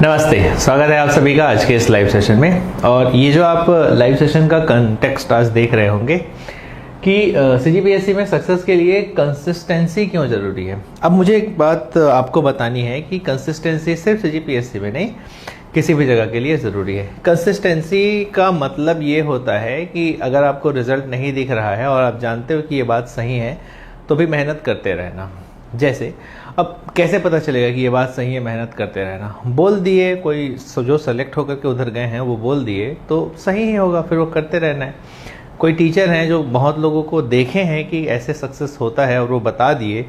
नमस्ते, स्वागत है आप सभी का आज के इस लाइव सेशन में। और ये जो आप लाइव सेशन का कंटेक्स्ट आज देख रहे होंगे कि सीजीपीएससी में सक्सेस के लिए कंसिस्टेंसी क्यों ज़रूरी है। अब मुझे एक बात आपको बतानी है कि कंसिस्टेंसी सिर्फ सीजीपीएससी में नहीं, किसी भी जगह के लिए ज़रूरी है। कंसिस्टेंसी का मतलब ये होता है कि अगर आपको रिजल्ट नहीं दिख रहा है और आप जानते हो कि ये बात सही है तो भी मेहनत करते रहना। जैसे अब कैसे पता चलेगा कि ये बात सही है? मेहनत करते रहना। बोल दिए कोई जो सेलेक्ट होकर के उधर गए हैं वो बोल दिए तो सही ही होगा, फिर वो करते रहना है। कोई टीचर हैं जो बहुत लोगों को देखे हैं कि ऐसे सक्सेस होता है और वो बता दिए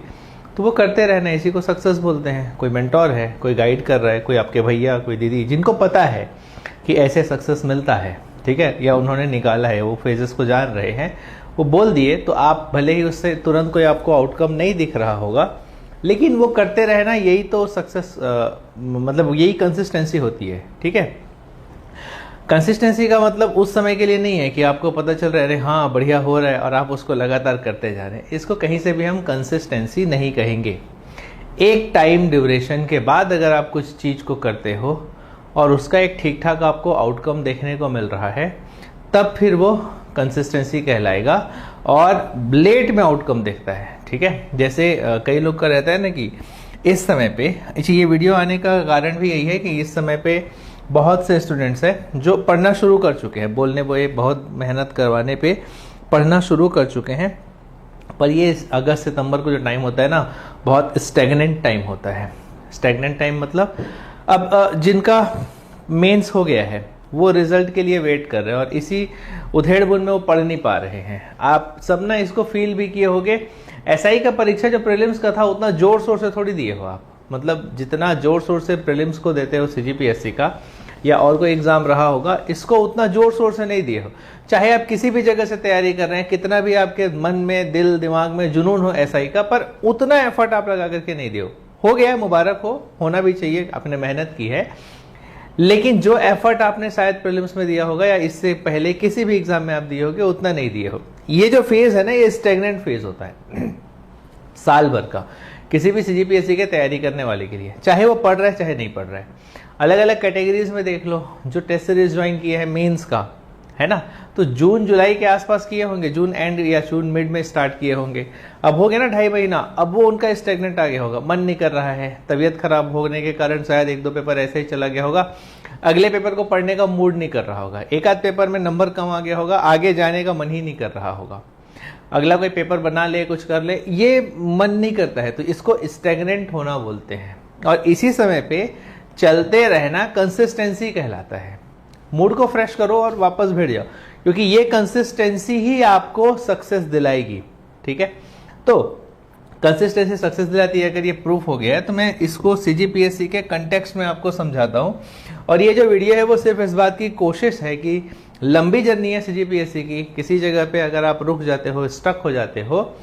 तो वो करते रहना है, इसी को सक्सेस बोलते हैं। कोई मेंटोर है, कोई गाइड कर रहा है, कोई आपके भैया, कोई दीदी, जिनको पता है कि ऐसे सक्सेस मिलता है, ठीक है, या उन्होंने निकाला है, वो फेजेस को जान रहे हैं, वो बोल दिए तो आप भले ही उससे तुरंत कोई आपको आउटकम नहीं दिख रहा होगा, लेकिन वो करते रहना, यही तो सक्सेस मतलब यही कंसिस्टेंसी होती है। ठीक है, कंसिस्टेंसी का मतलब उस समय के लिए नहीं है कि आपको पता चल रहा है अरे हाँ बढ़िया हो रहा है और आप उसको लगातार करते जा रहे हैं। इसको कहीं से भी हम कंसिस्टेंसी नहीं कहेंगे। एक टाइम ड्यूरेशन के बाद अगर आप कुछ चीज़ को करते हो और उसका एक ठीक ठाक आपको आउटकम देखने को मिल रहा है, तब फिर वो कंसिस्टेंसी कहलाएगा और लेट में आउटकम देखता है। ठीक है, जैसे कई लोग का रहता है ना कि इस समय पे, ये वीडियो आने का कारण भी यही है कि इस समय पे बहुत से स्टूडेंट्स हैं जो पढ़ना शुरू कर चुके हैं, बोलने पे बहुत मेहनत करवाने पे पढ़ना शुरू कर चुके हैं, पर ये अगस्त सितंबर को जो टाइम होता है ना, बहुत स्टैग्नेंट टाइम होता है। स्टैग्नेंट टाइम मतलब अब जिनका मेंस हो गया है वो रिजल्ट के लिए वेट कर रहे हैं और इसी उधेड़-बुन में वो पढ़ नहीं पा रहे हैं। आप सब ना इसको फील भी किए होंगे। एसआई का परीक्षा जो प्रीलिम्स का था उतना जोर शोर से थोड़ी दिए हो आप, मतलब जितना जोर शोर से प्रीलिम्स को देते हो सीजीपीएससी का या और कोई एग्जाम रहा होगा, इसको उतना जोर शोर से नहीं दिए हो। चाहे आप किसी भी जगह से तैयारी कर रहे हैं, कितना भी आपके मन में, दिल दिमाग में जुनून हो एसआई का, पर उतना एफर्ट आप लगा करके नहीं दिए हो गया है, मुबारक हो, होना भी चाहिए, आपने मेहनत की है। लेकिन जो एफर्ट आपने शायद प्रीलिम्स में दिया होगा या इससे पहले किसी भी एग्जाम में आप दिए होगे, उतना नहीं दिए हो। ये जो फेज है ना, ये स्टैग्नेंट फेज होता है साल भर का, किसी भी सीजीपीएससी के तैयारी करने वाले के लिए, चाहे वो पढ़ रहा है चाहे नहीं पढ़ रहा है। अलग अलग कैटेगरीज में देख लो, जो टेस्ट सीरीज ज्वाइन किए हैं मेंस का, है ना, तो जून जुलाई के आसपास किए होंगे, जून एंड या जून मिड में स्टार्ट किए होंगे। अब हो गया ना 2.5 महीना, अब वो उनका स्टैग्नेंट आ गया होगा, मन नहीं कर रहा है, तबीयत खराब होने के कारण शायद 1-2 पेपर ऐसे ही चला गया होगा, अगले पेपर को पढ़ने का मूड नहीं कर रहा होगा, एक आध पेपर में नंबर कम आ गया होगा, आगे जाने का मन ही नहीं कर रहा होगा, अगला कोई पेपर बना ले, कुछ कर ले, ये मन नहीं करता है, तो इसको स्टैग्नेंट होना बोलते हैं। और इसी समय पे चलते रहना कंसिस्टेंसी कहलाता है। मूड को फ्रेश करो और वापस भिड़ जाओ, क्योंकि ये कंसिस्टेंसी ही आपको सक्सेस दिलाएगी। ठीक है, तो कंसिस्टेंसी सक्सेस दिलाती है। अगर ये प्रूफ हो गया है तो मैं इसको सीजीपीएससी के कंटेक्स्ट में आपको समझाता हूँ। और ये जो वीडियो है वो सिर्फ इस बात की कोशिश है कि लंबी जर्नी है सीजीपीएससी की, किसी जगह पे अगर आप रुक जाते हो, स्टक हो जाते हो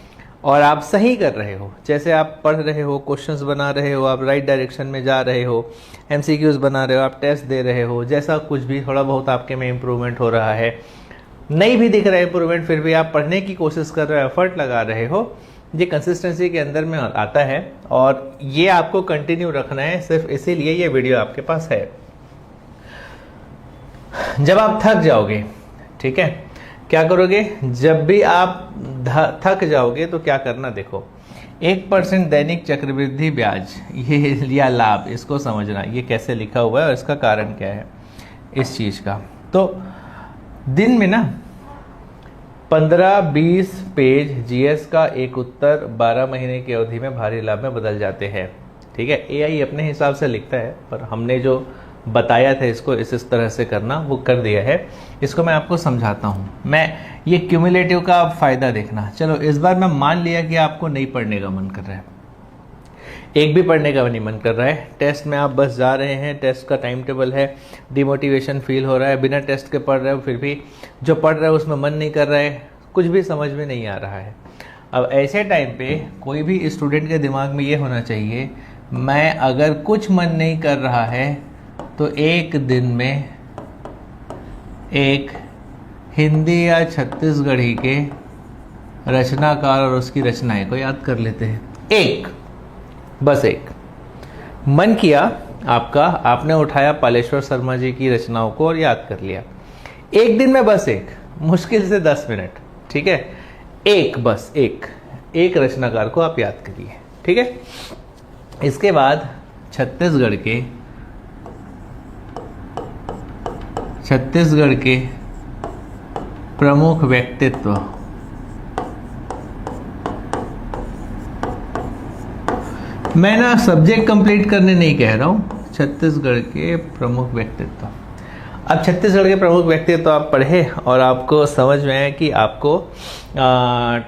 और आप सही कर रहे हो, जैसे आप पढ़ रहे हो, क्वेश्चंस बना रहे हो, आप राइट डायरेक्शन में जा रहे हो, एमसीक्यूज बना रहे हो, आप टेस्ट दे रहे हो, जैसा कुछ भी थोड़ा बहुत आपके में इम्प्रूवमेंट हो रहा है, नहीं भी दिख रहा है इम्प्रूवमेंट, फिर भी आप पढ़ने की कोशिश कर रहे हो, एफर्ट लगा रहे हो, ये कंसिस्टेंसी के अंदर में आता है और ये आपको कंटिन्यू रखना है। सिर्फ इसीलिए ये वीडियो आपके पास है। जब आप थक जाओगे, ठीक है, क्या करोगे? जब भी आप थक जाओगे तो क्या करना, देखो 1% दैनिक चक्रवृद्धि ब्याज ये या लाभ, इसको समझना ये कैसे लिखा हुआ है और इसका कारण क्या है इस चीज का। तो दिन में ना 15-20 पेज जीएस का एक उत्तर 12 महीने की अवधि में भारी लाभ में बदल जाते हैं। ठीक है, एआई अपने हिसाब से लिखता है, पर हमने जो बताया था इसको इस तरह से करना, वो कर दिया है। इसको मैं आपको समझाता हूँ। मैं ये क्यूमुलेटिव का आप फायदा देखना। चलो इस बार मैं मान लिया कि आपको नहीं पढ़ने का मन कर रहा है, एक भी पढ़ने का नहीं मन कर रहा है, टेस्ट में आप बस जा रहे हैं, टेस्ट का टाइम टेबल है, डिमोटिवेशन फील हो रहा है, बिना टेस्ट के पढ़ रहे हो, फिर भी जो पढ़ रहे हो उसमें मन नहीं कर रहा है, कुछ भी समझ में नहीं आ रहा है। अब ऐसे टाइम पे कोई भी स्टूडेंट के दिमाग में ये होना चाहिए, मैं अगर कुछ मन नहीं कर रहा है तो एक दिन में एक हिंदी या छत्तीसगढ़ी के रचनाकार और उसकी रचनाएं को याद कर लेते हैं। एक, बस एक मन किया आपका, आपने उठाया पालेश्वर शर्मा जी की रचनाओं को और याद कर लिया। एक दिन में बस एक, मुश्किल से 10 मिनट, ठीक है, एक, बस एक रचनाकार को आप याद करिए, ठीक है। इसके बाद छत्तीसगढ़ के प्रमुख व्यक्तित्व, मैं ना सब्जेक्ट कंप्लीट करने नहीं कह रहा हूं, छत्तीसगढ़ के प्रमुख व्यक्तित्व। अब छत्तीसगढ़ के प्रमुख व्यक्तित्व आप पढ़े और आपको समझ में आया कि आपको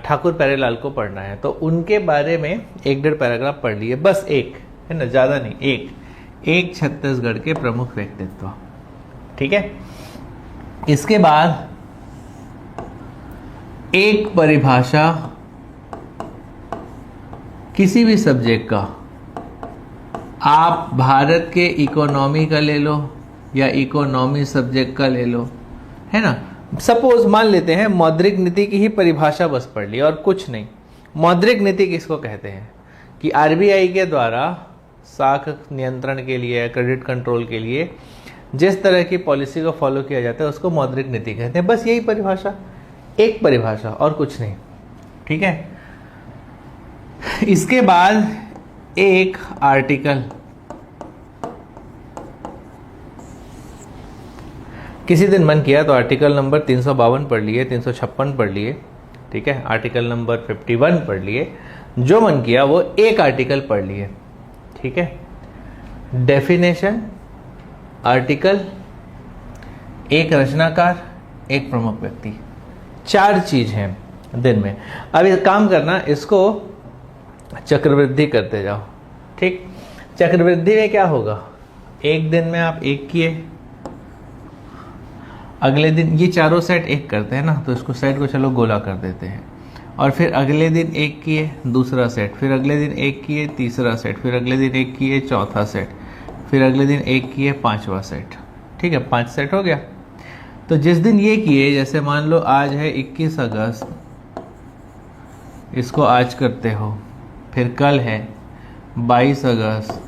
ठाकुर प्यारेलाल को पढ़ना है, तो उनके बारे में 1-1.5 पैराग्राफ पढ़ लिए, बस एक, है ना, ज़्यादा नहीं, एक छत्तीसगढ़ के प्रमुख व्यक्तित्व, ठीक है। इसके बाद एक परिभाषा किसी भी सब्जेक्ट का, आप भारत के इकोनॉमी का ले लो या इकोनॉमी सब्जेक्ट का ले लो, है ना। सपोज मान लेते हैं मौद्रिक नीति की ही परिभाषा बस पढ़ ली और कुछ नहीं। मौद्रिक नीति किसको कहते हैं कि आरबीआई के द्वारा साख नियंत्रण के लिए, क्रेडिट कंट्रोल के लिए जिस तरह की पॉलिसी को फॉलो किया जाता है उसको मौद्रिक नीति कहते हैं। बस यही परिभाषा, एक परिभाषा और कुछ नहीं, ठीक है। इसके बाद एक आर्टिकल, किसी दिन मन किया तो आर्टिकल नंबर 352 पढ़ लिए, 356 पढ़ लिए, ठीक है, आर्टिकल नंबर 51 पढ़ लिए, जो मन किया वो एक आर्टिकल पढ़ लिए, ठीक है। डेफिनेशन, आर्टिकल, एक रचनाकार, एक प्रमुख व्यक्ति, 4 चीज हैं दिन में। अब एक काम करना, इसको चक्रवृद्धि करते जाओ, ठीक। चक्रवृद्धि में क्या होगा, एक दिन में आप एक किए, अगले दिन ये चारों सेट एक करते हैं ना, तो इसको सेट को चलो गोला कर देते हैं, और फिर अगले दिन एक किए दूसरा सेट, फिर अगले दिन एक किए तीसरा सेट, फिर अगले दिन एक किए चौथा सेट, फिर अगले दिन एक किए 5वां सेट, ठीक है, 5 सेट हो गया। तो जिस दिन ये किए, जैसे मान लो आज है 21 अगस्त, इसको आज करते हो, फिर कल है 22 अगस्त,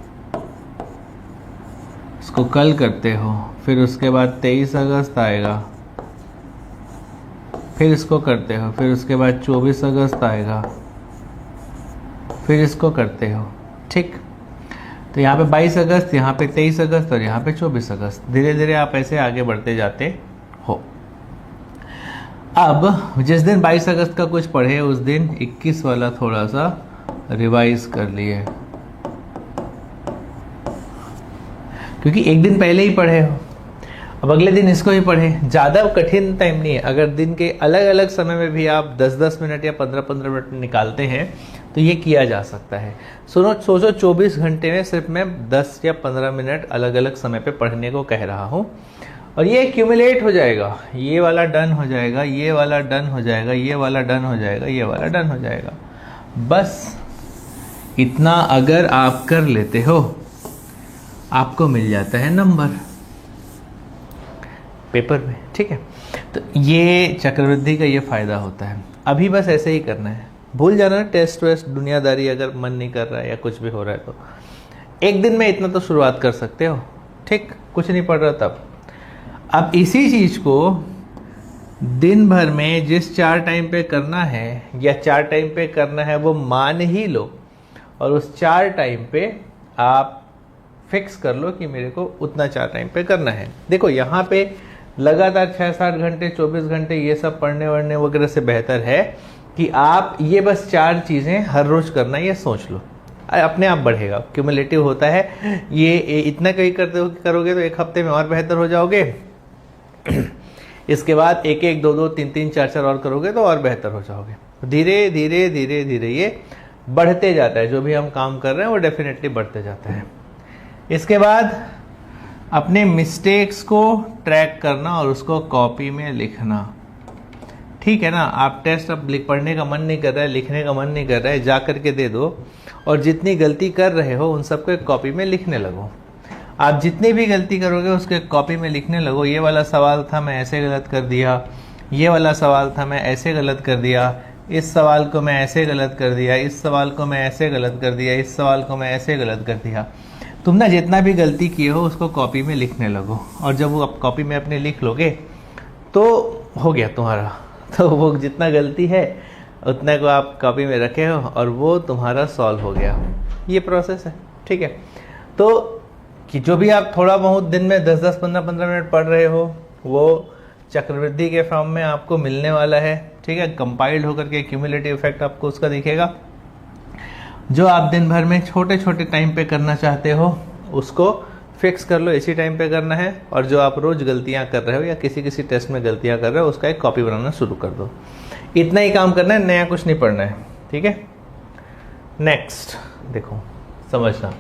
इसको कल करते हो, फिर उसके बाद 23 अगस्त आएगा, फिर इसको करते हो, फिर उसके बाद 24 अगस्त आएगा, फिर इसको करते हो, ठीक। तो यहाँ पे 22 अगस्त, यहाँ पे 23 अगस्त और यहाँ पे 24 अगस्त, धीरे धीरे आप ऐसे आगे बढ़ते जाते हो। अब जिस दिन 22 अगस्त का कुछ पढ़े उस दिन 21 वाला थोड़ा सा रिवाइज कर लिए, क्योंकि एक दिन पहले ही पढ़े हो, अब अगले दिन इसको ही पढ़े। ज़्यादा कठिन टाइम नहीं है, अगर दिन के अलग अलग समय में भी आप 10-10 मिनट या 15-15 मिनट निकालते हैं तो ये किया जा सकता है। सोचो 24 घंटे में सिर्फ मैं 10 या 15 मिनट अलग अलग समय पे पढ़ने को कह रहा हूँ, और ये एक्यूमुलेट हो जाएगा, ये वाला डन हो जाएगा, ये वाला डन हो जाएगा, ये वाला डन हो जाएगा, ये वाला डन हो जाएगा। बस इतना अगर आप कर लेते हो, आपको मिल जाता है नंबर पेपर में, ठीक है। तो ये चक्रवृद्धि का ये फायदा होता है। अभी बस ऐसे ही करना है, भूल जाना टेस्ट वेस्ट दुनियादारी अगर मन नहीं कर रहा है या कुछ भी हो रहा है तो एक दिन में इतना तो शुरुआत कर सकते हो, ठीक, कुछ नहीं पढ़ रहा तब। अब इसी चीज को दिन भर में जिस 4 टाइम पे करना है या 4 टाइम पे करना है वो मान ही लो, और उस 4 टाइम पे आप फिक्स कर लो कि मेरे को उतना 4 टाइम पे करना है। देखो यहाँ पे लगातार 6-7 घंटे 24 घंटे ये सब पढ़ने वढ़ने वगैरह से बेहतर है कि आप ये बस 4 चीज़ें हर रोज करना, ये सोच लो, अपने आप बढ़ेगा, क्यूमुलेटिव होता है ये। इतना कहीं करोगे तो एक हफ्ते में और बेहतर हो जाओगे, इसके बाद 1-1, 2-2, 3-3, 4-4 और करोगे तो और बेहतर हो जाओगे। धीरे धीरे धीरे धीरे ये बढ़ते जाता है, जो भी हम काम कर रहे हैं वो डेफिनेटली बढ़ते जाता है। इसके बाद अपने मिस्टेक्स को ट्रैक करना और उसको कॉपी में लिखना, ठीक है ना। आप टेस्ट अब पढ़ने का मन नहीं कर रहा है, लिखने का मन नहीं कर रहा है, जा करके दे दो, और जितनी गलती कर रहे हो उन सबको एक कॉपी में लिखने लगो। आप जितनी भी गलती करोगे उसको एक कॉपी में लिखने लगो। ये वाला सवाल था मैं ऐसे गलत कर दिया, ये वाला सवाल था मैं ऐसे गलत कर दिया, इस सवाल को मैं ऐसे गलत कर दिया, इस सवाल को मैं ऐसे गलत कर दिया, इस सवाल को मैं ऐसे गलत कर दिया। तुम ना जितना भी गलती किए हो उसको कॉपी में लिखने लगो, और जब वो आप कॉपी में अपने लिख लोगे तो हो गया तुम्हारा। तो वो जितना गलती है उतने को आप कॉपी में रखे हो और वो तुम्हारा सॉल्व हो गया। ये प्रोसेस है, ठीक है। तो कि जो भी आप थोड़ा बहुत दिन में 10-10, 15-15 मिनट पढ़ रहे हो वो चक्रवृद्धि के फॉर्म में आपको मिलने वाला है, ठीक है। कंपाइल्ड होकर के क्यूमुलेटिव इफेक्ट आपको उसका दिखेगा। जो आप दिन भर में छोटे छोटे टाइम पे करना चाहते हो उसको फिक्स कर लो, इसी टाइम पे करना है। और जो आप रोज गलतियां कर रहे हो या किसी किसी टेस्ट में गलतियां कर रहे हो उसका एक कॉपी बनाना शुरू कर दो। इतना ही काम करना है, नया कुछ नहीं पढ़ना है, ठीक है। नेक्स्ट देखो, समझना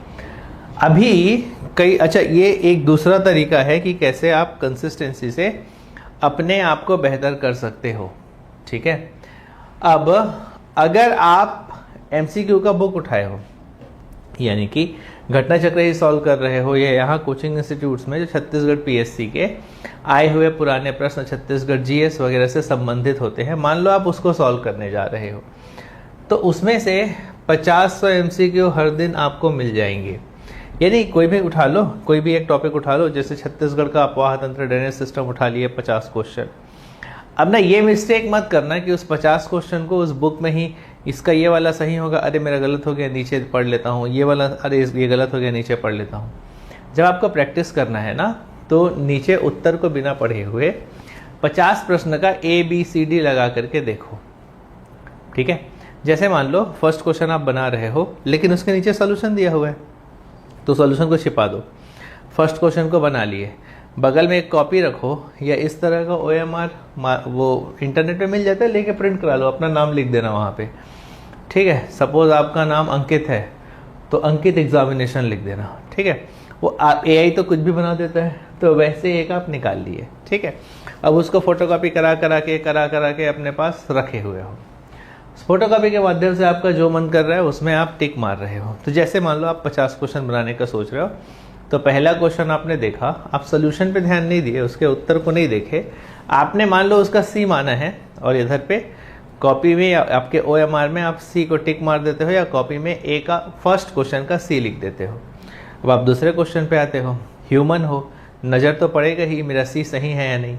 अभी कई, अच्छा ये एक दूसरा तरीका है कि कैसे आप कंसिस्टेंसी से अपने आप को बेहतर कर सकते हो, ठीक है। अब अगर आप MCQ का बुक उठाए हो, यानी कि घटना चक्र ही सॉल्व कर रहे हो, या यहाँ कोचिंग इंस्टीट्यूट्स में जो छत्तीसगढ़ PSC के आए हुए पुराने प्रश्न छत्तीसगढ़ GS वगैरह से संबंधित होते हैं, मान लो आप उसको सॉल्व करने जा रहे हो, तो उसमें से 50-100 MCQ हर दिन आपको मिल जाएंगे। यानी कोई भी उठा लो, कोई भी एक टॉपिक उठा लो, जैसे छत्तीसगढ़ का अफवाह तंत्र ड्रेनेज सिस्टम उठा लिए 50 क्वेश्चन। अब ना ये मिस्टेक मत करना कि उस 50 क्वेश्चन को उस बुक में ही इसका ये वाला सही होगा, अरे मेरा गलत हो गया नीचे पढ़ लेता हूँ, ये वाला अरे ये गलत हो गया नीचे पढ़ लेता हूँ। जब आपको प्रैक्टिस करना है ना तो नीचे उत्तर को बिना पढ़े हुए 50 प्रश्न का ABCD लगा करके देखो, ठीक है। जैसे मान लो फर्स्ट क्वेश्चन आप बना रहे हो लेकिन उसके नीचे सोल्यूशन दिया हुआ है, तो सोल्यूशन को छिपा दो। फर्स्ट क्वेश्चन को बना लिए, बगल में एक कॉपी रखो या इस तरह का OMR वो इंटरनेट पे मिल जाता है, लेके प्रिंट करा लो, अपना नाम लिख देना वहाँ पे, ठीक है। सपोज आपका नाम अंकित है तो अंकित एग्जामिनेशन लिख देना, ठीक है। वो AI तो कुछ भी बना देता है, तो वैसे एक आप निकाल लिए, ठीक है। अब उसको फोटोकॉपी करा करा के अपने पास रखे हुए हो। फोटोकॉपी के माध्यम से आपका जो मन कर रहा है उसमें आप टिक मार रहे हो। तो जैसे मान लो आप 50 क्वेश्चन बनाने का सोच रहे हो, तो पहला क्वेश्चन आपने देखा, आप सोल्यूशन पे ध्यान नहीं दिए, उसके उत्तर को नहीं देखे, आपने मान लो उसका C माना है और इधर पे कॉपी में आपके OMR में आप C को टिक मार देते हो या कॉपी में A का फर्स्ट क्वेश्चन का C लिख देते हो। अब आप दूसरे क्वेश्चन पे आते हो, ह्यूमन हो, नज़र तो पड़ेगा ही मेरा C सही है या नहीं,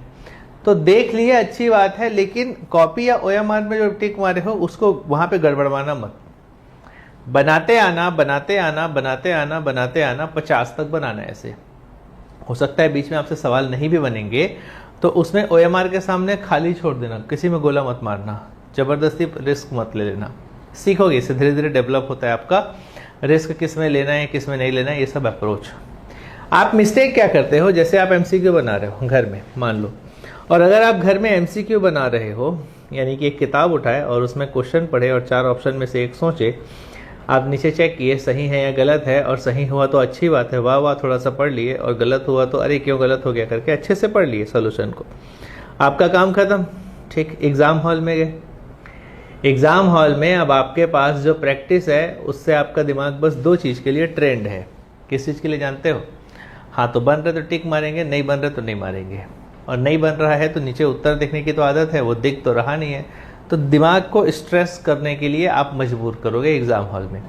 तो देख लिए अच्छी बात है, लेकिन कॉपी या OMR में जो टिक मारे हो उसको वहाँ पे गड़बड़वाना मत। बनाते आना 50 तक बनाना। ऐसे हो सकता है बीच में आपसे सवाल नहीं भी बनेंगे तो उसमें OMR के सामने खाली छोड़ देना, किसी में गोला मत मारना, जबरदस्ती रिस्क मत ले लेना। सीखोगे, इससे धीरे धीरे डेवलप होता है आपका रिस्क, किस में लेना है किस में नहीं लेना है, ये सब अप्रोच। आप मिस्टेक क्या करते हो, जैसे आप MCQ बना रहे हो घर में मान लो, और अगर आप घर में MCQ बना रहे हो यानी कि एक किताब उठाए और उसमें क्वेश्चन पढ़े और 4 ऑप्शन में से एक सोचे, आप नीचे चेक किए सही है या गलत है, और सही हुआ तो अच्छी बात है, वाह वाह थोड़ा सा पढ़ लिए, और गलत हुआ तो अरे क्यों गलत हो गया करके अच्छे से पढ़ लिए सोल्यूशन को, आपका काम खत्म, ठीक। एग्ज़ाम हॉल में गए, एग्ज़ाम हॉल में अब आपके पास जो प्रैक्टिस है उससे आपका दिमाग बस 2 चीज़ के लिए ट्रेंड है। किस चीज़ के लिए जानते हो? हाँ, तो बन रहे तो टिक मारेंगे, नहीं बन रहे तो नहीं मारेंगे, और नहीं बन रहा है तो नीचे उत्तर देखने की तो आदत है, वो दिख तो रहा नहीं है, तो दिमाग को स्ट्रेस करने के लिए आप मजबूर करोगे एग्ज़ाम हॉल में।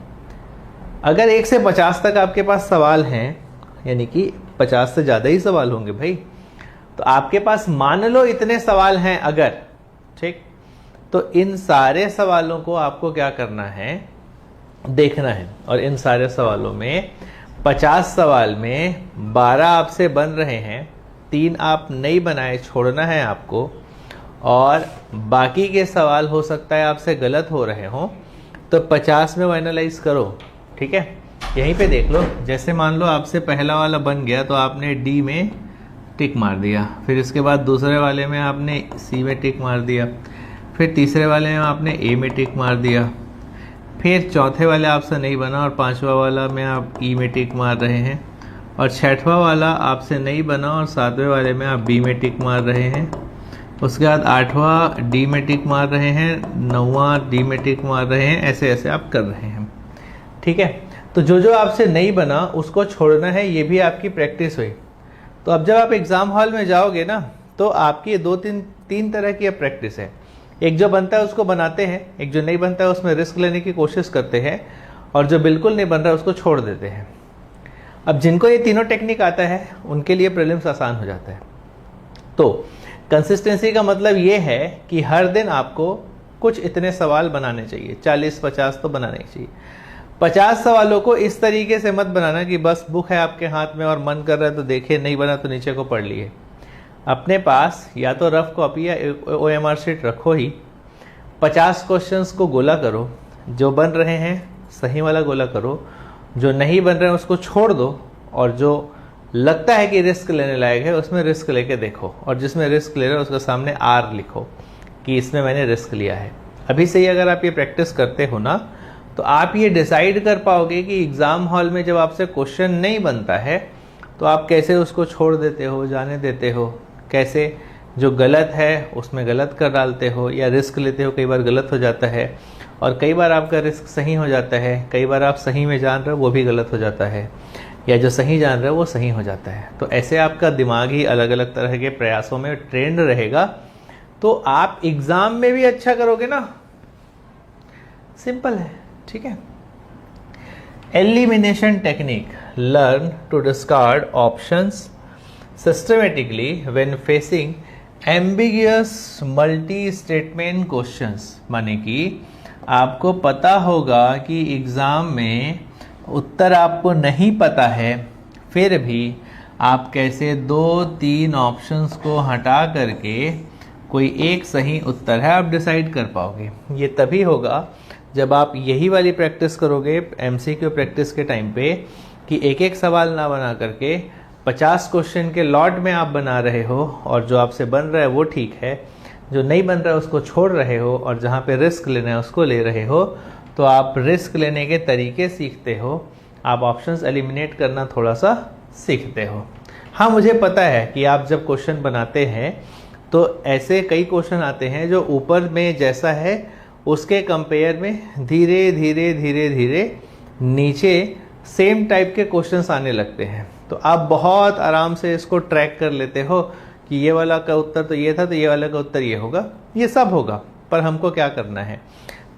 अगर 1 से 50 तक आपके पास सवाल हैं, यानी कि 50 से ज़्यादा ही सवाल होंगे भाई, तो आपके पास मान लो इतने सवाल हैं अगर, ठीक, तो इन सारे सवालों को आपको क्या करना है, देखना है। और इन सारे सवालों में 50 सवाल में 12 आपसे बन रहे हैं, 3 आप नहीं बनाए, छोड़ना है आपको, और बाकी के सवाल हो सकता है आपसे गलत हो रहे हों, तो 50 में वो एनालाइज करो, ठीक है। यहीं पे देख लो, जैसे मान लो आपसे पहला वाला बन गया तो आपने D में टिक मार दिया, फिर इसके बाद दूसरे वाले में आपने C में टिक मार दिया, फिर तीसरे वाले में आपने A में टिक मार दिया, फिर चौथे वाले आपसे नहीं बना और 5वां वाला में आप E में टिक मार रहे हैं, और 6वां वाला आपसे नहीं बना और 7वें वाले में आप B में टिक मार रहे हैं, उसके बाद 8वां D में टिक मार रहे हैं, 9वां D में टिक मार रहे हैं, ऐसे ऐसे आप कर रहे हैं, ठीक है। तो जो जो आपसे नहीं बना उसको छोड़ना है, ये भी आपकी प्रैक्टिस हुई। तो अब जब आप एग्ज़ाम हॉल में जाओगे ना, तो आपकी 2-3 तरह की प्रैक्टिस है। एक जो बनता है उसको बनाते हैं, एक जो नहीं बनता है उसमें रिस्क लेने की कोशिश करते हैं, और जो बिल्कुल नहीं बन रहा है उसको छोड़ देते हैं। अब जिनको ये तीनों टेक्निक आता है उनके लिए प्रीलिम्स आसान हो जाता है। तो कंसिस्टेंसी का मतलब ये है कि हर दिन आपको कुछ इतने सवाल बनाने चाहिए, 40-50 तो बनाने ही चाहिए। 50 सवालों को इस तरीके से मत बनाना कि बस बुक है आपके हाथ में और मन कर रहा है तो देखे, नहीं बना तो नीचे को पढ़ लिए। अपने पास या तो रफ कॉपी या OMR शीट रखो ही, 50 क्वेश्चंस को गोला करो, जो बन रहे हैं सही वाला गोला करो, जो नहीं बन रहे हैं उसको छोड़ दो, और जो लगता है कि रिस्क लेने लायक है उसमें रिस्क लेके देखो, और जिसमें रिस्क ले रहे हो उसके सामने R लिखो कि इसमें मैंने रिस्क लिया है। अभी से ही अगर आप ये प्रैक्टिस करते हो ना तो आप ये डिसाइड कर पाओगे कि एग्ज़ाम हॉल में जब आपसे क्वेश्चन नहीं बनता है तो आप कैसे उसको छोड़ देते हो, जाने देते हो, कैसे जो गलत है उसमें गलत कर डालते हो, या रिस्क लेते हो, कई बार गलत हो जाता है, और कई बार आपका रिस्क सही हो जाता है, कई बार आप सही में जान रहे हो वो भी गलत हो जाता है, या जो सही जान रहे हो वो सही हो जाता है। तो ऐसे आपका दिमाग ही अलग अलग तरह के प्रयासों में ट्रेंड रहेगा, तो आप एग्ज़ाम में भी अच्छा करोगे ना। सिंपल है, ठीक है। Elimination technique, learn to discard options systematically when facing ambiguous multi statement questions. माने कि आपको पता होगा कि एग्ज़ाम में उत्तर आपको नहीं पता है, फिर भी आप कैसे 2-3 ऑप्शंस को हटा करके कोई एक सही उत्तर है आप डिसाइड कर पाओगे। ये तभी होगा जब आप यही वाली प्रैक्टिस करोगे MCQ प्रैक्टिस के टाइम पे, कि एक एक सवाल ना बना करके 50 क्वेश्चन के लॉट में आप बना रहे हो, और जो आपसे बन रहा है वो ठीक है, जो नहीं बन रहा है उसको छोड़ रहे हो, और जहाँ पे रिस्क लेना है उसको ले रहे हो। तो आप रिस्क लेने के तरीके सीखते हो, आप ऑप्शंस एलिमिनेट करना थोड़ा सा सीखते हो। हाँ, मुझे पता है कि आप जब क्वेश्चन बनाते हैं तो ऐसे कई क्वेश्चन आते हैं जो ऊपर में जैसा है उसके कंपेयर में धीरे धीरे धीरे धीरे नीचे सेम टाइप के क्वेश्चंस आने लगते हैं। तो आप बहुत आराम से इसको ट्रैक कर लेते हो कि ये वाला का उत्तर तो ये था, तो ये वाला का उत्तर ये होगा, ये सब होगा। पर हमको क्या करना है,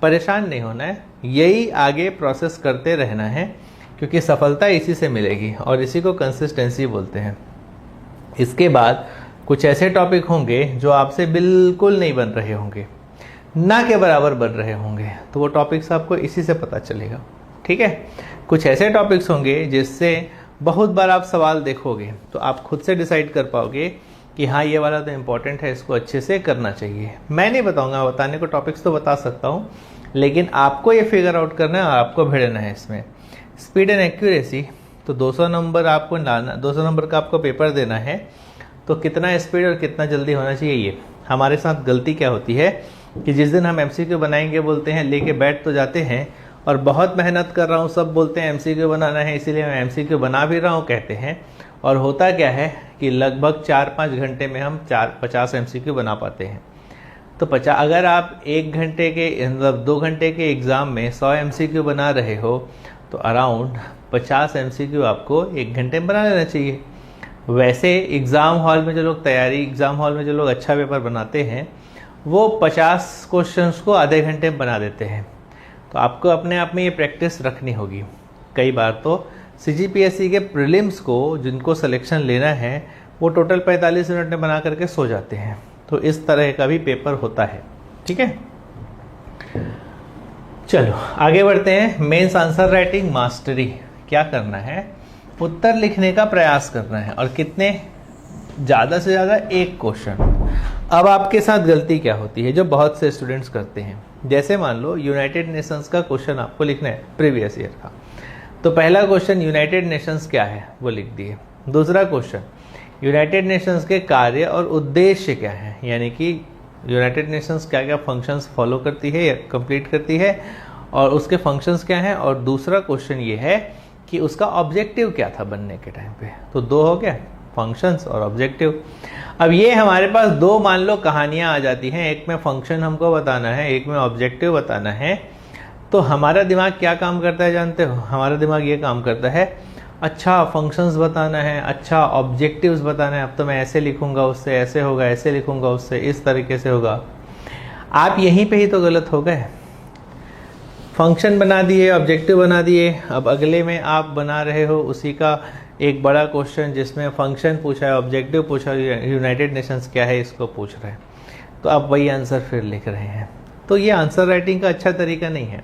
परेशान नहीं होना है, यही आगे प्रोसेस करते रहना है, क्योंकि सफलता इसी से मिलेगी और इसी को कंसिस्टेंसी बोलते हैं। इसके बाद कुछ ऐसे टॉपिक होंगे जो आपसे बिल्कुल नहीं बन रहे होंगे, ना के बराबर बन रहे होंगे, तो वो टॉपिक्स आपको इसी से पता चलेगा, ठीक है। कुछ ऐसे टॉपिक्स होंगे जिससे बहुत बार आप सवाल देखोगे तो आप खुद से डिसाइड कर पाओगे कि हाँ ये वाला तो इम्पोर्टेंट है, इसको अच्छे से करना चाहिए। मैं नहीं बताऊंगा, बताने को टॉपिक्स तो बता सकता हूँ, लेकिन आपको ये फिगर आउट करना है और आपको भिड़ना है इसमें। स्पीड एंड एक्यूरेसी, तो 200 नंबर आपको लाना, 200 नंबर का आपको पेपर देना है, तो कितना स्पीड और कितना जल्दी होना चाहिए। ये हमारे साथ गलती क्या होती है कि जिस दिन हम MCQ बनाएंगे बोलते हैं, लेके बैठ तो जाते हैं और बहुत मेहनत कर रहा हूँ, सब बोलते हैं MCQ बनाना है इसीलिए मैं MCQ बना भी रहा हूँ कहते हैं, और होता क्या है कि लगभग 4-5 घंटे में हम 50 MCQ बना पाते हैं। तो 50, अगर आप 1 घंटे के मतलब 2 घंटे के एग्ज़ाम में 100 MCQ बना रहे हो तो अराउंड 50 MCQ आपको 1 घंटे में बना लेना चाहिए। वैसे एग्ज़ाम हॉल में जो लोग एग्ज़ाम हॉल में जो लोग अच्छा पेपर बनाते हैं वो 50 क्वेश्चंस को आधे घंटे में बना देते हैं। तो आपको अपने आप में ये प्रैक्टिस रखनी होगी। कई बार तो CGPSC के प्रीलिम्स को जिनको सिलेक्शन लेना है वो टोटल 45 मिनट में बना करके सो जाते हैं। तो इस तरह का भी पेपर होता है, ठीक है। चलो आगे बढ़ते हैं। मेंस आंसर राइटिंग मास्टरी, क्या करना है, उत्तर लिखने का प्रयास करना है, और कितने, ज़्यादा से ज़्यादा 1 क्वेश्चन। अब आपके साथ गलती क्या होती है जो बहुत से स्टूडेंट्स करते हैं, जैसे मान लो यूनाइटेड नेशंस का क्वेश्चन आपको लिखना है प्रीवियस ईयर का, तो पहला क्वेश्चन यूनाइटेड नेशंस क्या है वो लिख दिए। दूसरा क्वेश्चन यूनाइटेड नेशंस के कार्य और उद्देश्य क्या है, यानी कि यूनाइटेड नेशंस क्या क्या फंक्शंस फॉलो करती है या कंप्लीट करती है और उसके फंक्शंस क्या हैं, और दूसरा क्वेश्चन ये है कि उसका ऑब्जेक्टिव क्या था बनने के टाइम पे। तो 2 हो गया, फंक्शंस और ऑब्जेक्टिव। अब ये हमारे पास 2 मान लो कहानियाँ आ जाती हैं, एक में फंक्शन हमको बताना है, एक में ऑब्जेक्टिव बताना है। तो हमारा दिमाग क्या काम करता है जानते हो, हमारा दिमाग ये काम करता है, अच्छा फंक्शंस बताना है, अच्छा ऑब्जेक्टिव्स बताना है, अब तो मैं ऐसे लिखूंगा उससे ऐसे होगा, ऐसे लिखूंगा उससे इस तरीके से होगा। आप यहीं पे ही तो गलत हो गए। फंक्शन बना दिए, ऑब्जेक्टिव बना दिए। अब अगले में आप बना रहे हो उसी का एक बड़ा क्वेश्चन जिसमें फंक्शन पूछा है, ऑब्जेक्टिव पूछा है, यूनाइटेड नेशंस क्या है इसको पूछ रहे हैं, तो आप वही आंसर फिर लिख रहे हैं। तो ये आंसर राइटिंग का अच्छा तरीका नहीं है।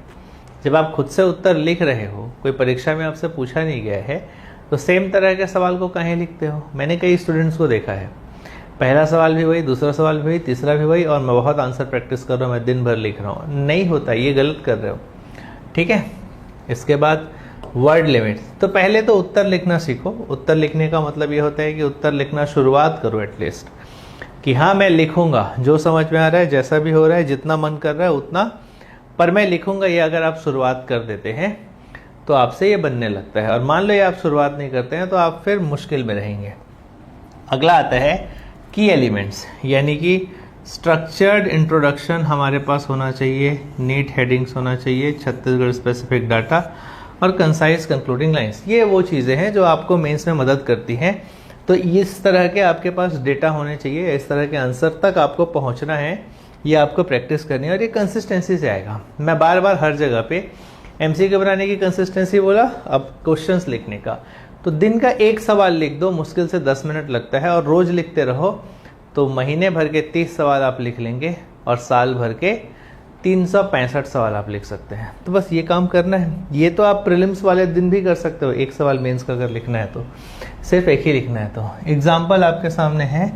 जब आप खुद से उत्तर लिख रहे हो, कोई परीक्षा में आपसे पूछा नहीं गया है, तो सेम तरह के सवाल को कहीं लिखते हो। मैंने कई स्टूडेंट्स को देखा है, पहला सवाल भी वही, दूसरा सवाल भी वही, तीसरा भी वही, और मैं बहुत आंसर प्रैक्टिस कर रहा हूँ, मैं दिन भर लिख रहा हूँ। नहीं होता, ये गलत कर रहे हो। ठीक है। इसके बाद वर्ड लिमिट। तो पहले तो उत्तर लिखना सीखो। उत्तर लिखने का मतलब ये होता है कि उत्तर लिखना शुरुआत करो एटलीस्ट, कि हाँ मैं लिखूंगा, जो समझ में आ रहा है, जैसा भी हो रहा है, जितना मन कर रहा है उतना, पर मैं लिखूंगा। ये अगर आप शुरुआत कर देते हैं तो आपसे ये बनने लगता है। और मान लो ये आप शुरुआत नहीं करते हैं तो आप फिर मुश्किल में रहेंगे। अगला आता है की एलिमेंट्स, यानी कि स्ट्रक्चर्ड इंट्रोडक्शन हमारे पास होना चाहिए, नीट हेडिंग्स होना चाहिए, छत्तीसगढ़ स्पेसिफिक डाटा और कंसाइज कंक्लूडिंग लाइंस। ये वो चीज़ें हैं जो आपको मेंस में मदद करती हैं। तो इस तरह के आपके पास डेटा होने चाहिए, इस तरह के आंसर तक आपको पहुंचना है, ये आपको प्रैक्टिस करनी है और ये कंसिस्टेंसी से आएगा। मैं बार बार हर जगह पे एमसीक्यू बनाने की कंसिस्टेंसी बोला, अब क्वेश्चंस लिखने का। तो दिन का एक सवाल लिख दो, मुश्किल से 10 मिनट लगता है, और रोज लिखते रहो तो महीने भर के 30 सवाल आप लिख लेंगे और साल भर के 365 सवाल आप लिख सकते हैं। तो बस ये काम करना है। ये तो आप प्रीलिम्स वाले दिन भी कर सकते हो, एक सवाल मेंस का अगर लिखना है तो सिर्फ एक ही लिखना है। तो एग्जाम्पल आपके सामने है,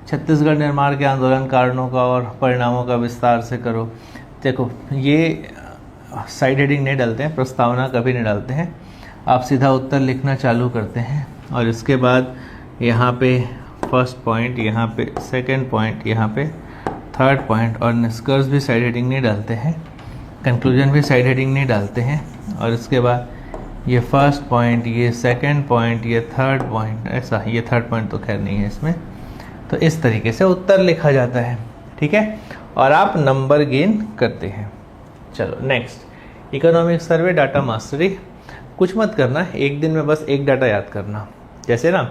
छत्तीसगढ़ निर्माण के आंदोलन कारणों का और परिणामों का विस्तार से करो। देखो ये साइड हेडिंग नहीं डालते हैं, प्रस्तावना कभी नहीं डालते हैं, आप सीधा उत्तर लिखना चालू करते हैं। और इसके बाद यहाँ पे फर्स्ट पॉइंट, यहाँ पे सेकंड पॉइंट, यहाँ पे थर्ड पॉइंट, और निष्कर्ष भी साइड हेडिंग नहीं डालते हैं, कंक्लूजन भी साइड हेडिंग नहीं डालते हैं। और इसके बाद ये फर्स्ट पॉइंट, ये सेकंड पॉइंट, ये थर्ड पॉइंट, ऐसा। ये थर्ड पॉइंट तो खैर नहीं है इसमें। तो इस तरीके से उत्तर लिखा जाता है। ठीक है, और आप नंबर गेन करते हैं। चलो next, economic survey data mastery. कुछ मत करना, एक दिन में बस एक डाटा याद करना। जैसे ना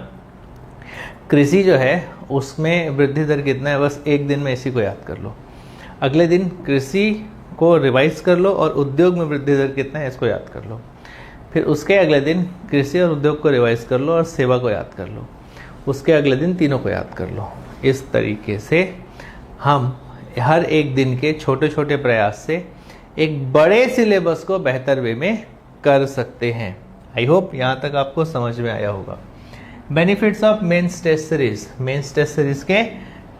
कृषि जो है उसमें वृद्धि दर कितना है, बस एक दिन में इसी को याद कर लो। अगले दिन कृषि को रिवाइज कर लो और उद्योग में वृद्धि दर कितना है इसको याद कर लो। फिर उसके अगले दिन कृषि और उद्योग को रिवाइज कर लो और सेवा को याद कर लो। उसके अगले दिन तीनों को याद कर लो। इस तरीके से हम हर एक दिन के छोटे छोटे प्रयास से एक बड़े सिलेबस को बेहतर वे में कर सकते हैं। आई होप यहाँ तक आपको समझ में आया होगा। Benefits of mains test series. Mains test series के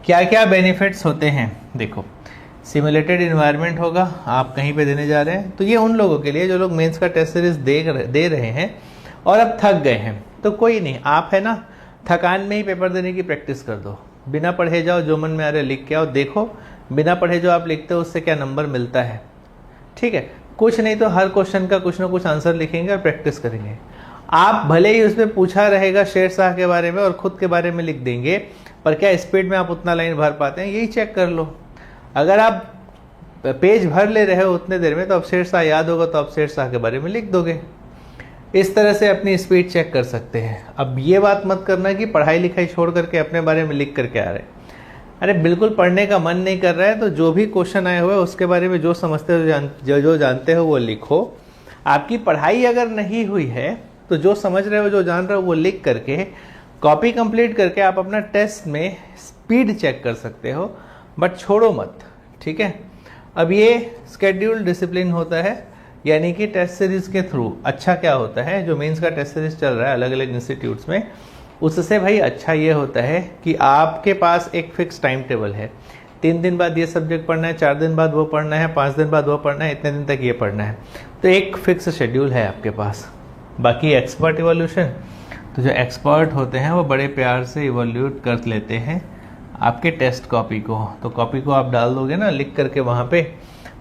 क्या क्या बेनिफिट्स होते हैं देखो। सिमुलेटेड इन्वायरमेंट होगा, आप कहीं पे देने जा रहे हैं, तो ये उन लोगों के लिए जो लोग मेंस का टेस्ट सीरीज दे रहे हैं और अब थक गए हैं। तो कोई नहीं, आप है ना थकान में ही पेपर देने की प्रैक्टिस कर दो। बिना पढ़े जाओ, जो मन में आ रहा है लिख के आओ, देखो बिना पढ़े जो आप लिखते हो उससे क्या नंबर मिलता है। ठीक है, कुछ नहीं तो हर क्वेश्चन का कुछ ना कुछ आंसर लिखेंगे और प्रैक्टिस करेंगे। आप भले ही उसमें पूछा रहेगा शेरशाह के बारे में और खुद के बारे में लिख देंगे, पर क्या स्पीड में आप उतना लाइन भर पाते हैं, यही चेक कर लो। अगर आप पेज भर ले रहे हो उतने देर में, तो अब शेरशाह याद होगा तो आप शेरशाह के बारे में लिख दोगे। इस तरह से अपनी स्पीड चेक कर सकते हैं। अब ये बात मत करना कि पढ़ाई लिखाई छोड़ करके अपने बारे में लिख करके आ रहे हैं। अरे बिल्कुल पढ़ने का मन नहीं कर रहा है तो जो भी क्वेश्चन आए हुए उसके बारे में जो समझते हो, जो जानते हो वो लिखो। आपकी पढ़ाई अगर नहीं हुई है तो जो समझ रहे हो, जो जान रहे हो वो लिख करके कॉपी कंप्लीट करके आप अपना टेस्ट में स्पीड चेक कर सकते हो, बट छोड़ो मत। ठीक है, अब ये स्केड्यूल डिसिप्लिन होता है, यानी कि टेस्ट सीरीज के थ्रू अच्छा क्या होता है, जो मेंस का टेस्ट सीरीज चल रहा है अलग अलग इंस्टीट्यूट्स में, उससे भाई अच्छा ये होता है कि आपके पास एक फिक्स टाइम टेबल है। 3 दिन बाद ये सब्जेक्ट पढ़ना है, 4 दिन बाद वो पढ़ना है, 5 दिन बाद वो पढ़ना है, इतने दिन तक ये पढ़ना है। तो एक फिक्स शेड्यूल है आपके पास। बाकी एक्सपर्ट इवोल्यूशन, तो जो एक्सपर्ट होते हैं वो बड़े प्यार से इवोल्यूट कर लेते हैं आपके टेस्ट कॉपी को। तो कॉपी को आप डाल दोगे ना लिख करके वहाँ पे,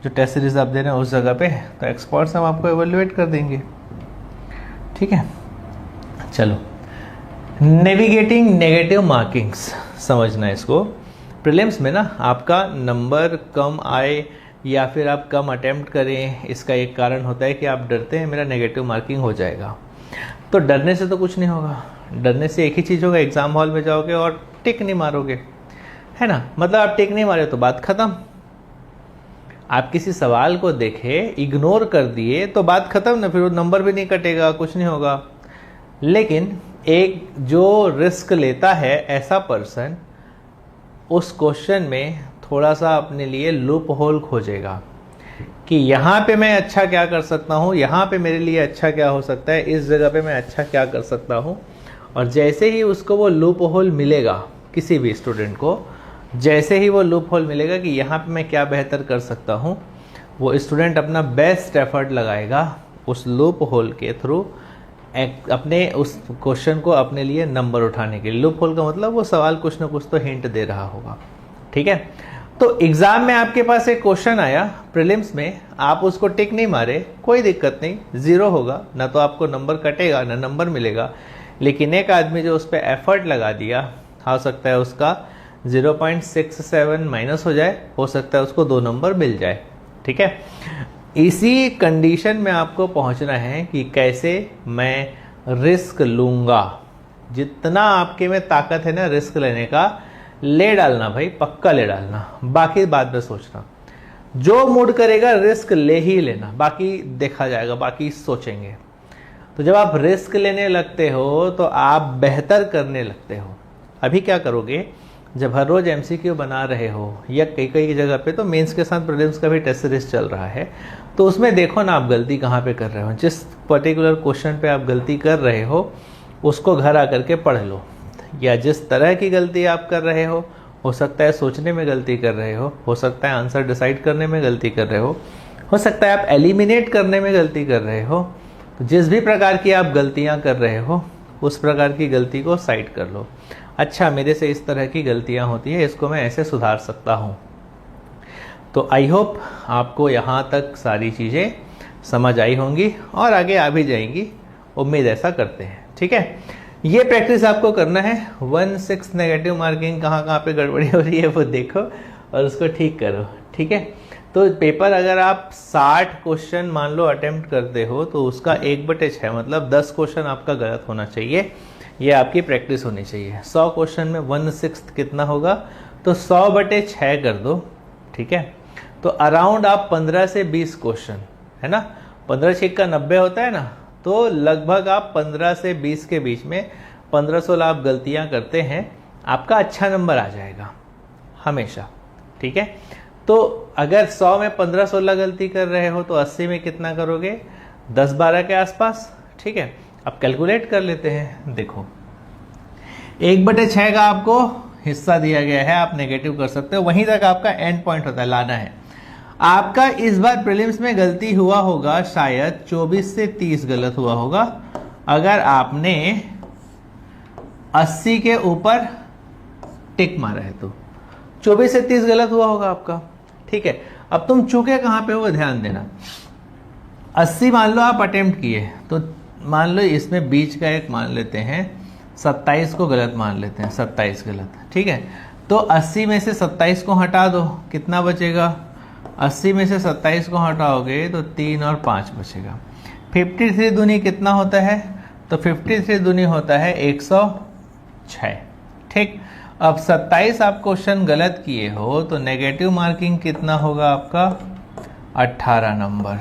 जो टेस्ट सीरीज आप दे रहे हैं उस जगह पे, तो एक्सपर्ट्स हम आपको इवोल्यूएट कर देंगे। ठीक है, चलो नेविगेटिंग नेगेटिव मार्किंग्स समझना इसको। प्रीलिम्स में ना आपका नंबर कम आए या फिर आप कम अटेम्प्ट करें, इसका एक कारण होता है कि आप डरते हैं मेरा नेगेटिव मार्किंग हो जाएगा। तो डरने से तो कुछ नहीं होगा। डरने से एक ही चीज़ होगा, एग्जाम हॉल में जाओगे और टिक नहीं मारोगे, है ना। मतलब आप टिक नहीं मारे तो बात खत्म। आप किसी सवाल को देखे, इग्नोर कर दिए तो बात खत्म ना, फिर वो नंबर भी नहीं कटेगा, कुछ नहीं होगा। लेकिन एक जो रिस्क लेता है ऐसा पर्सन उस क्वेश्चन में थोड़ा सा अपने लिए लूप होल खोजेगा कि यहाँ पे मैं अच्छा क्या कर सकता हूँ, यहाँ पे मेरे लिए अच्छा क्या हो सकता है, इस जगह पे मैं अच्छा क्या कर सकता हूँ। और जैसे ही उसको वो लूप होल मिलेगा, किसी भी स्टूडेंट को जैसे ही वो लूप होल मिलेगा कि यहाँ पे मैं क्या बेहतर कर सकता हूँ, वो स्टूडेंट अपना बेस्ट एफर्ट लगाएगा उस लूप होल के थ्रू अपने उस क्वेश्चन को अपने लिए नंबर उठाने के लिए। लूप होल का मतलब वो सवाल कुछ ना कुछ तो हिंट दे रहा होगा, ठीक है। तो एग्जाम में आपके पास एक क्वेश्चन आया प्रीलिम्स में, आप उसको टिक नहीं मारे, कोई दिक्कत नहीं, 0 होगा, ना तो आपको नंबर कटेगा ना नंबर मिलेगा। लेकिन एक आदमी जो उस पर एफर्ट लगा दिया, हो सकता है उसका 0.67 माइनस हो जाए, हो सकता है उसको 2 नंबर मिल जाए, ठीक है। इसी कंडीशन में आपको पहुंचना है कि कैसे मैं रिस्क लूंगा। जितना आपके में ताकत है ना रिस्क लेने का, ले डालना भाई, पक्का ले डालना, बाकी बाद में सोचना। जो मूड करेगा रिस्क ले ही लेना, बाकी देखा जाएगा, बाकी सोचेंगे। तो जब आप रिस्क लेने लगते हो तो आप बेहतर करने लगते हो। अभी क्या करोगे, जब हर रोज एमसीक्यू बना रहे हो या कई कई जगह पे तो मेंस के साथ प्रीलिम्स का भी टेस्ट सीरीज चल रहा है, तो उसमें देखो ना आप गलती कहाँ पे कर रहे हो। जिस पर्टिकुलर क्वेश्चन पे आप गलती कर रहे हो उसको घर आकर के पढ़ लो, या जिस तरह की गलती आप कर रहे हो सकता है सोचने में गलती कर रहे हो सकता है आंसर डिसाइड करने में गलती कर रहे हो सकता है आप एलिमिनेट करने में गलती कर रहे हो। तो जिस भी प्रकार की आप गलतियां कर रहे हो उस प्रकार की गलती को साइड कर लो। अच्छा, मेरे से इस तरह की गलतियां होती है, इसको मैं ऐसे सुधार सकता हूं। तो आई होप आपको यहाँ तक सारी चीज़ें समझ आई होंगी और आगे आ भी जाएंगी, उम्मीद ऐसा करते हैं, ठीक है। ये प्रैक्टिस आपको करना है। 1/6 नेगेटिव मार्किंग कहाँ पे गड़बड़ी हो रही है वो देखो और उसको ठीक करो, ठीक है। तो पेपर अगर आप 60 क्वेश्चन मान लो अटेम्प्ट करते हो तो उसका 1/6 मतलब 10 क्वेश्चन आपका गलत होना चाहिए। ये आपकी प्रैक्टिस होनी चाहिए। 100 क्वेश्चन में 1/6 कितना होगा, तो 100/6 कर दो, ठीक है। तो अराउंड आप 15 से 20 क्वेश्चन, है ना, 15×6 = 90 होता है ना, तो लगभग आप 15 से 20 के बीच में 15-16 आप गलतियां करते हैं, आपका अच्छा नंबर आ जाएगा हमेशा, ठीक है। तो अगर 100 में 15-16 गलती कर रहे हो तो 80 में कितना करोगे, 10-12 के आसपास, ठीक है। अब कैलकुलेट कर लेते हैं। देखो 1/6 का आपको हिस्सा दिया गया है, आप नेगेटिव कर सकते हो, वहीं तक आपका एंड पॉइंट होता है, लाना है। आपका इस बार प्रीलिम्स में गलती हुआ होगा शायद 24 से 30 गलत हुआ होगा, अगर आपने 80 के ऊपर टिक मारा है तो 24 से 30 गलत हुआ होगा आपका, ठीक है। अब तुम चूके कहां पे हो ध्यान देना। 80 मान लो आप अटेम्प्ट किए, तो मान लो इसमें बीच का एक मान लेते हैं, 27 को गलत मान लेते हैं, 27 गलत, ठीक है। तो 80 में से 27 को हटा दो, कितना बचेगा, 80 में से 27 को हटाओगे तो 3 और 5 बचेगा। 53 दूनी कितना होता है, तो 53 दूनी होता है 106, ठीक। अब 27 आप क्वेश्चन गलत किए हो तो नेगेटिव मार्किंग कितना होगा आपका, 18 नंबर।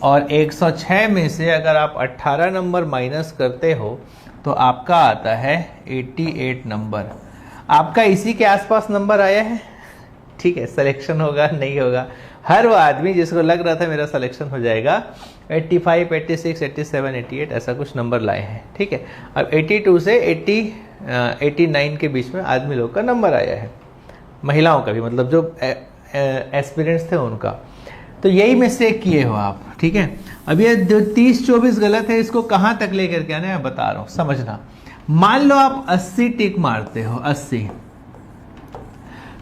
और 106 में से अगर आप 18 नंबर माइनस करते हो तो आपका आता है 88 नंबर। आपका इसी के आसपास नंबर आया है, ठीक है। सिलेक्शन होगा नहीं होगा, हर वो आदमी जिसको लग रहा था मेरा सिलेक्शन हो जाएगा 85, 86, 87, 88 ऐसा कुछ नंबर लाए हैं, ठीक है। अब 82 से 89 के बीच में आदमी लोग का नंबर आया है, महिलाओं का भी, मतलब जो एस्पिरेंट्स थे उनका। तो यही मिस्टेक किए हो आप, ठीक है। अब ये जो 30-24 गलत है इसको कहाँ तक लेकर के आना है मैं बता रहा हूँ, समझना। मान लो आप 80 टिक मारते हो, 80,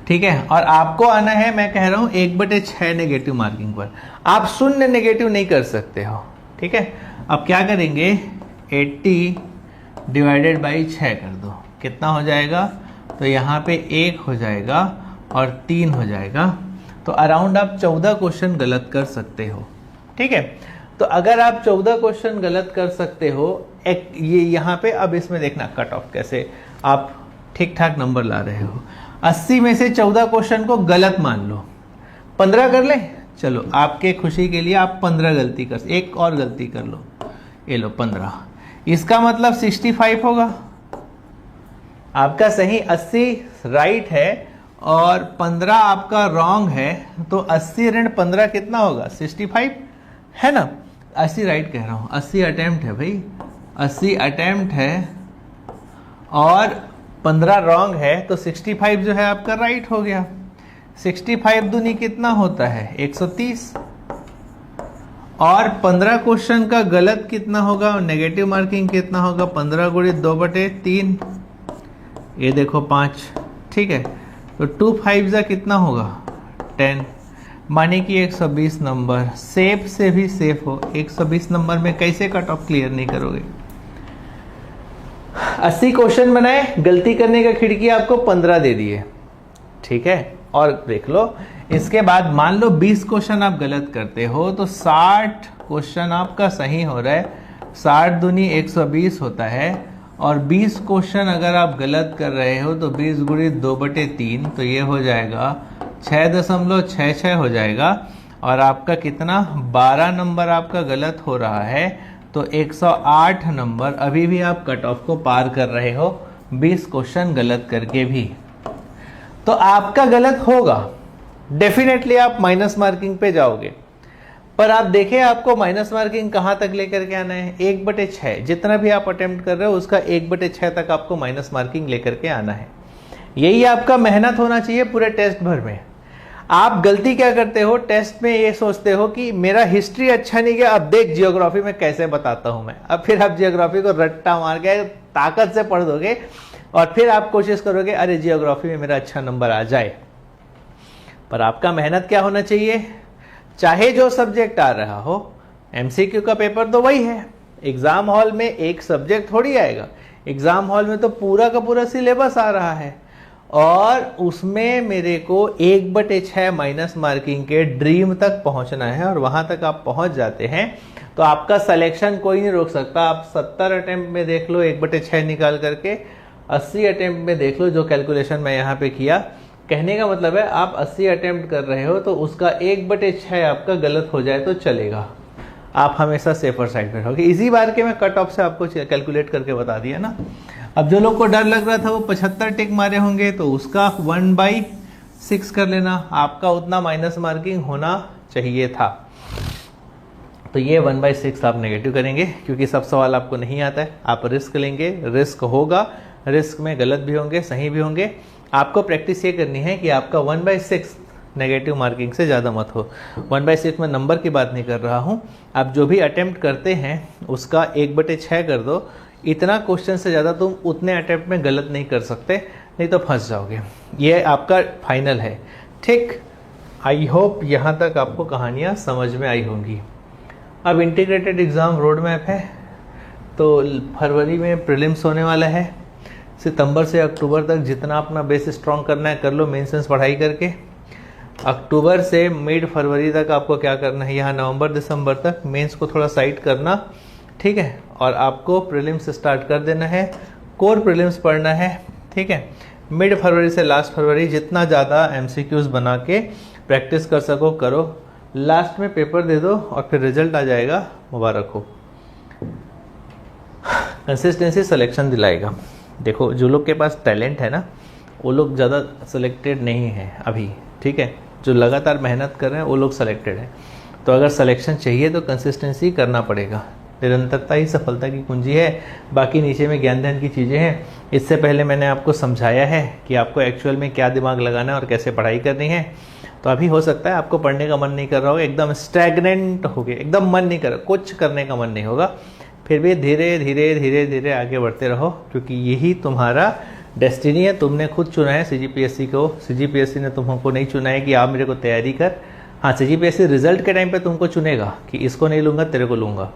ठीक है, और आपको आना है, मैं कह रहा हूं 1/6 नेगेटिव मार्किंग पर। आप शून्य नेगेटिव नहीं कर सकते हो, ठीक है। अब क्या करेंगे, 80 / 6 कर दो, कितना हो जाएगा, तो यहाँ पे 1 हो जाएगा और 3 हो जाएगा। तो अराउंड आप 14 क्वेश्चन गलत कर सकते हो, ठीक है। तो अगर आप 14 क्वेश्चन गलत कर सकते हो, ये यहाँ पे अब इसमें देखना कट ऑफ कैसे आप ठीक ठाक नंबर ला रहे हो। 80 में से 14 क्वेश्चन को गलत मान लो, 15 कर लें? चलो आपके खुशी के लिए आप 15 गलती कर, एक और गलती कर लो, ये लो 15। इसका मतलब 65 होगा। आपका सही 80 राइट है और 15 आपका रॉन्ग है, तो 80 ऋण 15 कितना होगा? 65 है ना? 80 राइट कह रहा हूं, 80 अटेम्प्ट है भाई, 80 अटेम्प्ट है और 15 रॉन्ग है, तो 65 जो है आपका राइट हो गया। 65 दूनी कितना होता है? 130। और 15 क्वेश्चन का गलत कितना होगा, नेगेटिव मार्किंग कितना होगा? 15 गुणित 2/3, ये देखो 5, ठीक है। तो 2 5 कितना होगा? 10, माने कि 120 नंबर। सेफ से भी सेफ हो, 120 नंबर में कैसे कट ऑफ क्लियर नहीं करोगे? 80 क्वेश्चन बनाए, गलती करने का खिड़की आपको 15 दे दिए, ठीक है। और देख लो, इसके बाद मान लो 20 क्वेश्चन आप गलत करते हो तो 60 क्वेश्चन आपका सही हो रहा है। 60 दूनी 120 होता है और 20 क्वेश्चन अगर आप गलत कर रहे हो तो 20 गुणित 2/3, तो ये हो जाएगा 6.66 हो जाएगा। और आपका कितना? 12 नंबर आपका गलत हो रहा है, तो 108 नंबर अभी भी आप कट ऑफ को पार कर रहे हो 20 क्वेश्चन गलत करके भी। तो आपका गलत होगा, डेफिनेटली आप माइनस मार्किंग पे जाओगे। पर आप देखें आपको माइनस मार्किंग कहां तक लेकर के आना है? 1/6, जितना भी आप अटेम्प्ट कर रहे हो उसका 1/6 तक आपको माइनस मार्किंग लेकर के आना है। यही आपका मेहनत होना चाहिए पूरे टेस्ट भर में। आप गलती क्या करते हो टेस्ट में? ये सोचते हो कि मेरा हिस्ट्री अच्छा नहीं गया, अब देख जियोग्राफी में कैसे बताता हूं मैं। अब फिर आप जियोग्राफी को रट्टा मार के ताकत से पढ़ दोगे और फिर आप कोशिश करोगे अरे जियोग्राफी में मेरा अच्छा नंबर आ जाए। पर आपका मेहनत क्या होना चाहिए? चाहे जो सब्जेक्ट आ रहा हो, एमसीक्यू का पेपर तो वही है। एग्जाम हॉल में एक सब्जेक्ट थोड़ी आएगा, एग्जाम हॉल में तो पूरा का पूरा सिलेबस आ रहा है और उसमें मेरे को 1/6 माइनस मार्किंग के ड्रीम तक पहुंचना है। और वहां तक आप पहुंच जाते हैं तो आपका सिलेक्शन कोई नहीं रोक सकता। आप 70 अटेम्प्ट में देख लो 1/6 निकाल करके, 80 अटेम्प्ट में देख लो, जो कैलकुलेशन मैं यहाँ पे किया। कहने का मतलब है आप 80 अटेम्प्ट कर रहे हो तो उसका 1/6 आपका गलत हो जाए तो चलेगा, आप हमेशा सेफर साइड पर रहोगे। इसी बार के मैं कट ऑफ से आपको कैलकुलेट करके बता दिया ना। अब जो लोग को डर लग रहा था वो 75 टिक मारे होंगे तो उसका 1/6 कर लेना, आपका उतना माइनस मार्किंग होना चाहिए था। तो ये 1/6 आप नेगेटिव करेंगे क्योंकि सब सवाल आपको नहीं आता है। आप रिस्क लेंगे, रिस्क होगा, रिस्क में गलत भी होंगे, सही भी होंगे। आपको प्रैक्टिस ये करनी है कि आपका 1/6 नेगेटिव मार्किंग से ज़्यादा मत हो। 1/6 में नंबर की बात नहीं कर रहा हूँ, आप जो भी अटेम्प्ट करते हैं उसका 1/6 कर दो। इतना क्वेश्चन से ज़्यादा तुम उतने अटेम्प्ट में गलत नहीं कर सकते, नहीं तो फंस जाओगे। ये आपका फाइनल है, ठीक। आई होप यहाँ तक आपको कहानियाँ समझ में आई होंगी। अब इंटीग्रेटेड एग्ज़ाम रोड मैप है, तो फरवरी में प्रीलिम्स होने वाला है। सितंबर से अक्टूबर तक जितना अपना बेस स्ट्रॉन्ग करना है कर लो, मेंस पढ़ाई करके। अक्टूबर से मिड फरवरी तक आपको क्या करना है, यहाँ नवंबर दिसंबर तक मेंस को थोड़ा साइड करना, ठीक है। और आपको प्रीलिम्स स्टार्ट कर देना है, कोर प्रीलिम्स पढ़ना है, ठीक है। मिड फरवरी से लास्ट फरवरी जितना ज़्यादा एमसीक्यूज बना के प्रैक्टिस कर सको करो। लास्ट में पेपर दे दो और फिर रिजल्ट आ जाएगा, मुबारक हो। कंसिस्टेंसी सिलेक्शन दिलाएगा। देखो जो लोग के पास टैलेंट है ना वो लोग ज़्यादा सिलेक्टेड नहीं है अभी, ठीक है। जो लगातार मेहनत कर रहे हैं वो लोग सिलेक्टेड हैं। तो अगर सिलेक्शन चाहिए तो कंसिस्टेंसी करना पड़ेगा। निरंतरता ही सफलता की कुंजी है, बाकी नीचे में ज्ञान ध्यान की चीज़ें हैं। इससे पहले मैंने आपको समझाया है कि आपको एक्चुअल में क्या दिमाग लगाना है और कैसे पढ़ाई करनी है। तो अभी हो सकता है आपको पढ़ने का मन नहीं कर रहा होगा, एकदम स्टैग्नेंट हो गए, एकदम मन नहीं कर रहा, कुछ करने का मन नहीं होगा। फिर भी धीरे धीरे धीरे धीरे आगे बढ़ते रहो क्योंकि यही तुम्हारा डेस्टिनी है। तुमने खुद चुना है सीजीपीएससी को, सीजीपीएससी ने तुमको नहीं चुना है कि आप मेरे को तैयारी कर। हाँ, सीजीपीएससी रिजल्ट के टाइम पे तुमको चुनेगा कि इसको नहीं लूँगा तेरे को लूँगा,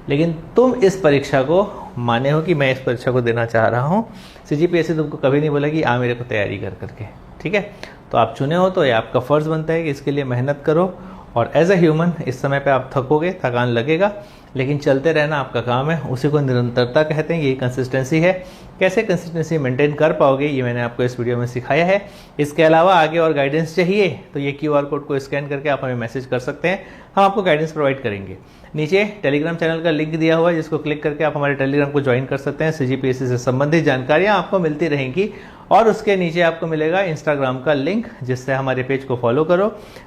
लेकिन तुम इस परीक्षा को माने हो कि मैं इस परीक्षा को देना चाह रहा हूँ। सीजीपीएससी तुमको कभी नहीं बोला कि आ मेरे को तैयारी कर करके, ठीक है। तो आप चुने हो तो ये आपका फ़र्ज़ बनता है कि इसके लिए मेहनत करो और एज अ ह्यूमन इस समय पे आप थकोगे, थकान लगेगा, लेकिन चलते रहना आपका काम है, उसी को निरंतरता कहते हैं, यही कंसिस्टेंसी है। कैसे कंसिस्टेंसी मेंटेन कर पाओगे ये मैंने आपको इस वीडियो में सिखाया है। इसके अलावा आगे और गाइडेंस चाहिए तो ये QR कोड को स्कैन करके आप हमें मैसेज कर सकते हैं, हम आपको गाइडेंस प्रोवाइड करेंगे। नीचे टेलीग्राम चैनल का लिंक दिया हुआ है जिसको क्लिक करके आप हमारे टेलीग्राम को ज्वाइन कर सकते हैं। CGPSC से संबंधित जानकारियां आपको मिलती रहेंगी और उसके नीचे आपको मिलेगा इंस्टाग्राम का लिंक जिससे हमारे पेज को फॉलो करो।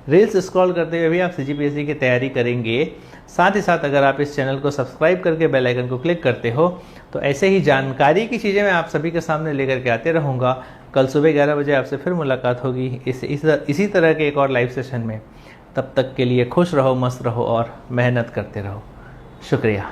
रील्स स्क्रॉल करते हुए भी आप CGPSC की तैयारी करेंगे। साथ ही साथ अगर आप इस चैनल को सब्सक्राइब करके बेल आइकन को क्लिक करते हो तो ऐसे ही जानकारी की चीज़ें मैं आप सभी के सामने लेकर के आते रहूँगा। कल सुबह 11 बजे आपसे फिर मुलाकात होगी इसी तरह के एक और लाइव सेशन में। तब तक के लिए खुश रहो, मस्त रहो और मेहनत करते रहो। शुक्रिया।